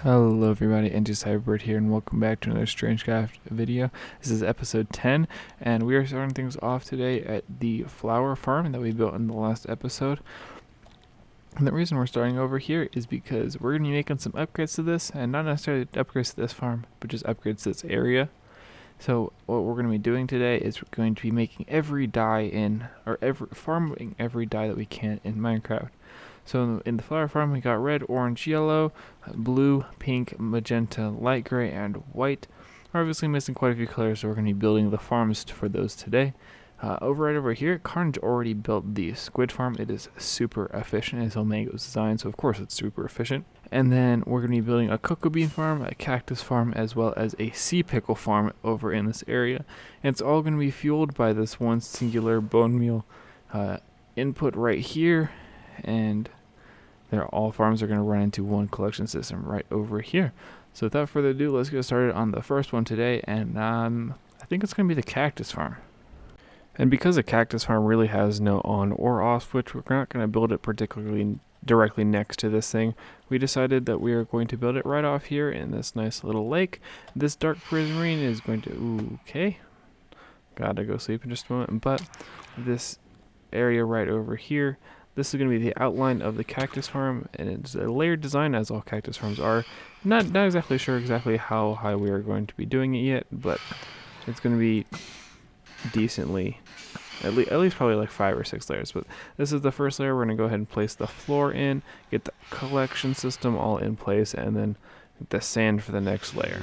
Hello everybody, Cyberbird here, and welcome back to another Strangecraft video. This is episode 10, and we are starting things off today at the flower farm that we built in the last episode. And the reason we're starting over here is because we're going to be making some upgrades to this, and not necessarily upgrades to this farm, but just upgrades to this area. So what we're going to be doing today is we're going to be making every dye farming every dye that we can in Minecraft. So in the flower farm we got red, orange, yellow, blue, pink, magenta, light gray, and white. We're obviously missing quite a few colors, so we're going to be building the farms for those today. Right over here, Carnage already built the squid farm. It is super efficient. It's Omega's design, so of course it's super efficient. And then we're going to be building a cocoa bean farm, a cactus farm, as well as a sea pickle farm over in this area. And it's all going to be fueled by this one singular bone meal input right here. And all farms are going to run into one collection system right over here. So without further ado, let's get started on the first one today. And I think it's going to be the cactus farm. And because the cactus farm really has no on or off switch, we're not going to build it particularly directly next to this thing. We decided that we are going to build it right off here in this nice little lake. This dark prismarine is going to... okay. Gotta go sleep in just a moment. But this area right over here, this is going to be the outline of the cactus farm, and it's a layered design, as all cactus farms are. Not exactly sure how high we are going to be doing it yet, but it's going to be decently, at least probably like 5 or 6 layers. But this is the first layer. We're going to go ahead and place the floor in, get the collection system all in place, and then the sand for the next layer.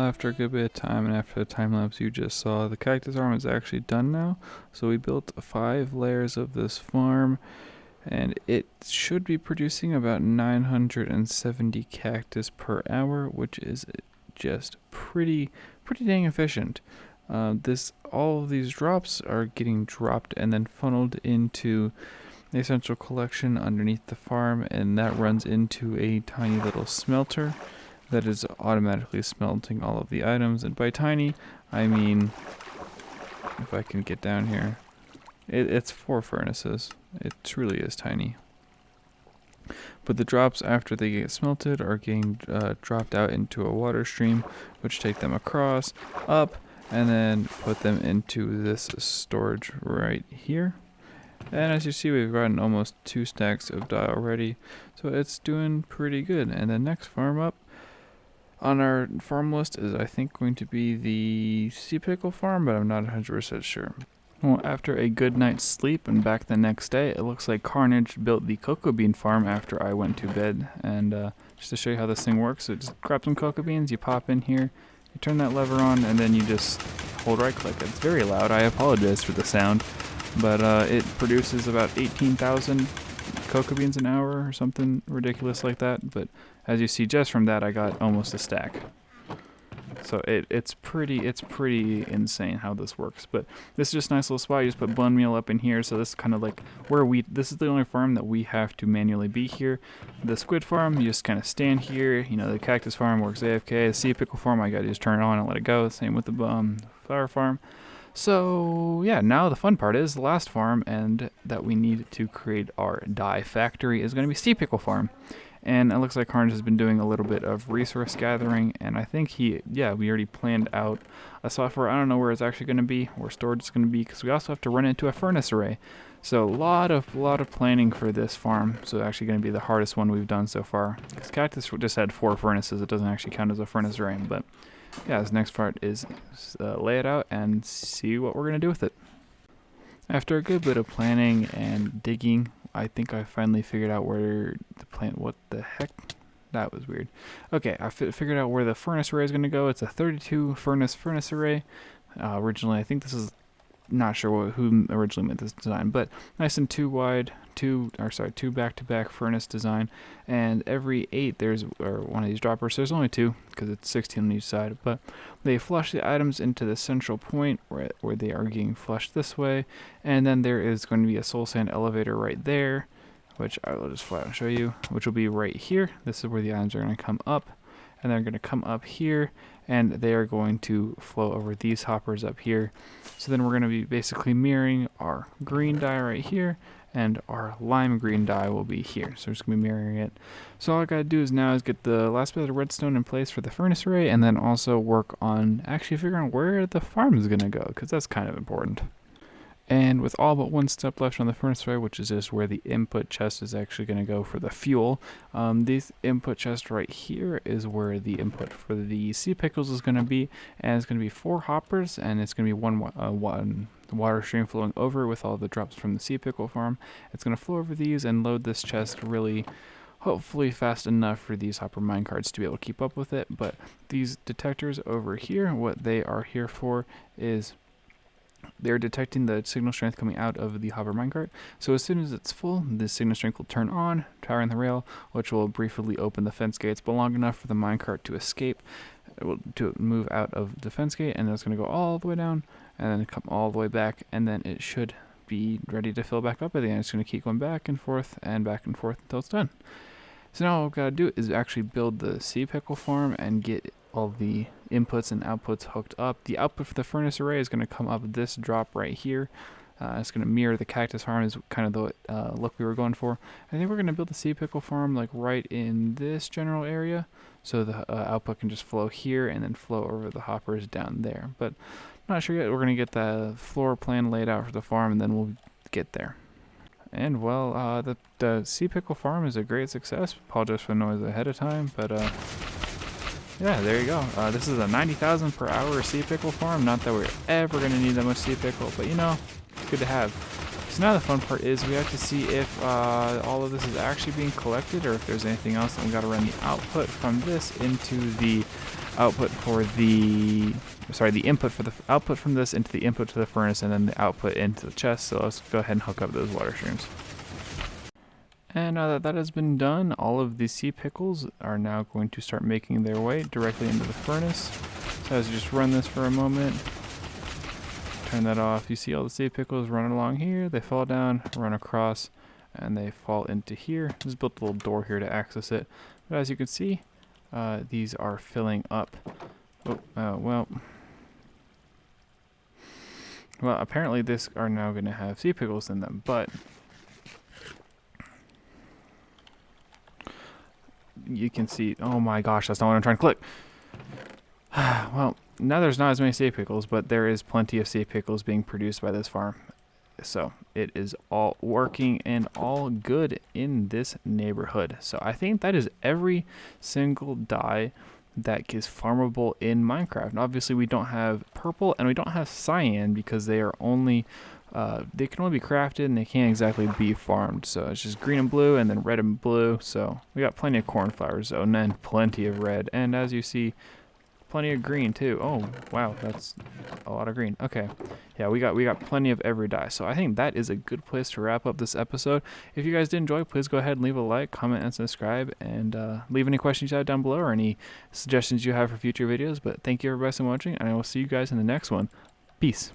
After a good bit of time, and after the time lapse you just saw, the cactus farm is actually done now. So we built 5 layers of this farm, and it should be producing about 970 cactus per hour, which is just pretty dang efficient. All of these drops are getting dropped and then funneled into the essential collection underneath the farm, and that runs into a tiny little smelter that is automatically smelting all of the items. And by tiny, I mean, if I can get down here, it's 4 furnaces. It truly is tiny. But the drops after they get smelted are getting dropped out into a water stream, which take them across, up, and then put them into this storage right here. And as you see, we've gotten almost 2 stacks of dye already, so it's doing pretty good. And the next farm up on our farm list is, I think, going to be the sea pickle farm, but I'm not 100% sure. Well, after a good night's sleep and back the next day, it looks like Carnage built the cocoa bean farm after I went to bed. And just to show you how this thing works, so just grab some cocoa beans, you pop in here, you turn that lever on, and then you just hold right click. It's very loud, I apologize for the sound, but it produces about 18,000 cocoa beans an hour or something ridiculous like that. But as you see, just from that I got almost a stack. So it's pretty insane how this works. But this is just a nice little spot. You just put bone meal up in here. So this is kind of like this is the only farm that we have to manually be here. The squid farm, you just kind of stand here. You know, the cactus farm works AFK. The sea pickle farm, I gotta just turn it on and let it go. Same with the flower farm. So yeah, now the fun part is the last farm, and that we need to create our dye factory is going to be sea pickle farm. And it looks like Carnage has been doing a little bit of resource gathering, and I think we already planned out a spot for, I don't know where it's actually going to be, where storage is going to be, because we also have to run into a furnace array. So a lot of planning for this farm. So actually going to be the hardest one we've done so far. Because Cactus just had 4 furnaces, it doesn't actually count as a furnace array, but yeah, this next part is lay it out and see what we're going to do with it. After a good bit of planning and digging, I think I finally figured out where the plant, what the heck? That was weird. Okay, I figured out where the furnace array is going to go. It's a 32 furnace array. Originally, I think this is, not sure who originally made this design, but nice and two back-to-back furnace design, and every 8 there's one of these droppers. There's only 2 because it's 16 on each side, but they flush the items into the central point where they are getting flushed this way, and then there is going to be a soul sand elevator right there, which I will just flat out show you, which will be right here. This is where the items are going to come up, and they're going to come up here, and they are going to flow over these hoppers up here. So then we're going to be basically mirroring our green dye right here, and our lime green dye will be here. So we're just going to be mirroring it. So all I got to do is now is get the last bit of redstone in place for the furnace array, and then also work on actually figuring out where the farm is going to go, because that's kind of important. And with all but one step left on the furnace array, which is just where the input chest is actually going to go for the fuel, this input chest right here is where the input for the sea pickles is going to be, and it's going to be 4 hoppers, and it's going to be one water stream flowing over with all the drops from the sea pickle farm. It's going to flow over these and load this chest really, hopefully fast enough for these hopper minecarts to be able to keep up with it. But these detectors over here, what they are here for is they're detecting the signal strength coming out of the hopper minecart. So as soon as it's full, the signal strength will turn on, powering the rail, which will briefly open the fence gates, but long enough for the minecart to escape, to move out of the fence gate, and then it's going to go all the way down, and then come all the way back, and then it should be ready to fill back up at the end. It's going to keep going back and forth until it's done. So now what we've got to do is actually build the sea pickle farm and get all the inputs and outputs hooked up. The output for the furnace array is going to come up this drop right here. It's going to mirror the cactus farm, is kind of the look we were going for. I think we're going to build the sea pickle farm like right in this general area, so the output can just flow here and then flow over the hoppers down there. But I'm not sure yet. We're going to get the floor plan laid out for the farm, and then we'll get there. And well, the sea pickle farm is a great success. Apologize for the noise ahead of time, but yeah, there you go. This is a 90,000 per hour sea pickle farm. Not that we're ever going to need that much sea pickle, but you know, it's good to have. So now the fun part is we have to see if all of this is actually being collected, or if there's anything else, and we got to run the output from this into the output for the, the input for the output from this into the input to the furnace, and then the output into the chest. So let's go ahead and hook up those water streams. And now that that has been done, all of the sea pickles are now going to start making their way directly into the furnace. So as you just run this for a moment, turn that off, you see all the sea pickles running along here. They fall down, run across, and they fall into here. Just built a little door here to access it. But as you can see, these are filling up. Well, apparently this are now going to have sea pickles in them, but you can see, oh my gosh, that's not what I'm trying to click. Well, now there's not as many sea pickles, but there is plenty of sea pickles being produced by this farm. So it is all working and all good in this neighborhood. So I think that is every single dye that is farmable in Minecraft. And obviously we don't have purple and we don't have cyan because they are only they can only be crafted and they can't exactly be farmed. So it's just green and blue and then red and blue. So we got plenty of cornflowers and then plenty of red. And as you see, plenty of green too. Oh wow, that's a lot of green. Okay, yeah, we got plenty of every dye. So I think that is a good place to wrap up this episode. If you guys did enjoy, please go ahead and leave a like, comment, and subscribe, and leave any questions you have down below or any suggestions you have for future videos. But thank you everybody so much, and I will see you guys in the next one. Peace.